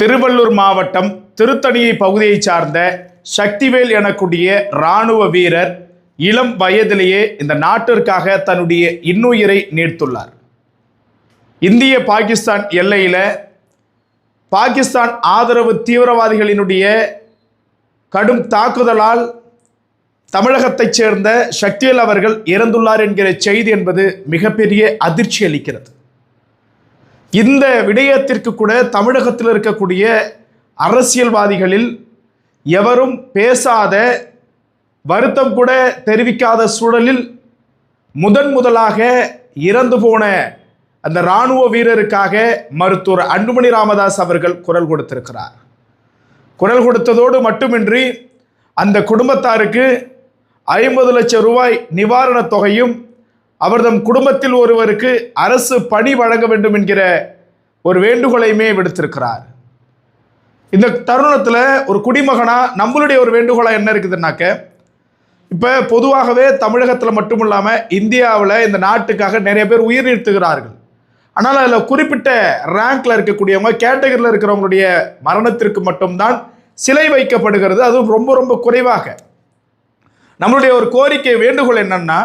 திருவள்ளூர் மாவட்டம் திருத்தணியை பகுதியை சார்ந்த சக்திவேல் எனக்கூடிய இராணுவ வீரர் இளம் வயதிலேயே இந்த நாட்டிற்காக தன்னுடைய இன்னுயிரை நீர்த்துள்ளார். இந்திய பாகிஸ்தான் எல்லையில் பாகிஸ்தான் ஆதரவு தீவிரவாதிகளினுடைய கடும் தாக்குதலால் தமிழகத்தைச் சேர்ந்த சக்திவேல் அவர்கள் இறந்துள்ளார் என்கிற செய்தி என்பது மிகப்பெரிய அதிர்ச்சி அளிக்கிறது. இந்த விடயத்திற்கு கூட தமிழகத்தில் இருக்கக்கூடிய அரசியல்வாதிகளில் எவரும் பேசாத, வருத்தம் கூட தெரிவிக்காத சூழலில் முதலாக இறந்து போன அந்த இராணுவ வீரருக்காக மருத்துவர் அன்புமணி ராமதாஸ் அவர்கள் குரல் கொடுத்திருக்கிறார். குரல் கொடுத்ததோடு மட்டுமின்றி அந்த குடும்பத்தாருக்கு 50 லட்சம் ரூபாய் நிவாரணத் தொகையும் அவர்தம் குடும்பத்தில் ஒருவருக்கு அரசு பணி வழங்க வேண்டும் என்கிற ஒரு வேண்டுகோளையுமே விடுத்திருக்கிறார். இந்த தருணத்தில் ஒரு குடிமகனா நம்மளுடைய ஒரு வேண்டுகோளா என்ன இருக்குதுன்னாக்க, இப்போ பொதுவாகவே தமிழகத்தில் மட்டும் இல்லாமல் இந்தியாவில் இந்த நாட்டுக்காக நிறைய பேர் உயிர் நீத்துகிறார்கள். ஆனால் அதில் குறிப்பிட்ட ரேங்க்ல இருக்கக்கூடியவங்க, கேட்டகரியில் இருக்கிறவங்களுடைய மரணத்திற்கு மட்டும்தான் சிலை வைக்கப்படுகிறது. அதுவும் ரொம்ப ரொம்ப குறைவாக. நம்மளுடைய ஒரு கோரிக்கை வேண்டுகோள் என்னன்னா,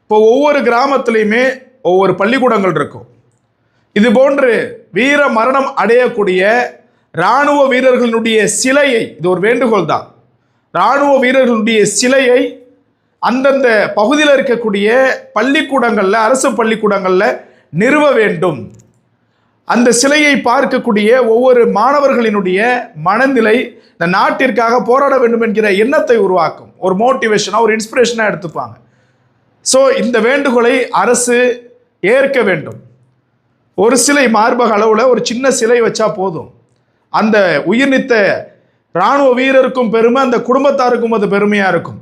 இப்போ ஒவ்வொரு கிராமத்திலையுமே ஒவ்வொரு பள்ளிக்கூடங்கள் இருக்கும். இது போன்று வீர மரணம் அடையக்கூடிய இராணுவ வீரர்களுடைய சிலையை, இது ஒரு வேண்டுகோள் தான், இராணுவ வீரர்களுடைய சிலையை அந்தந்த பகுதியில் இருக்கக்கூடிய பள்ளிக்கூடங்களில், அரசு பள்ளிக்கூடங்களில் நிறுவ வேண்டும். அந்த சிலையை பார்க்கக்கூடிய ஒவ்வொரு மாணவர்களினுடைய மனநிலை இந்த நாட்டிற்காக போராட வேண்டும் என்கிற எண்ணத்தை உருவாக்கும். ஒரு மோட்டிவேஷனாக, ஒரு இன்ஸ்பிரேஷனாக எடுத்துப்பாங்க. ஸோ இந்த வேண்டுகோளை அரசு ஏற்க வேண்டும். ஒரு சிலை மார்பக அளவில் ஒரு சின்ன சிலை வச்சா போதும். அந்த உயிர் நீத்த இராணுவ வீரருக்கும் பெருமை, அந்த குடும்பத்தாருக்கும் அது பெருமையாக இருக்கும்.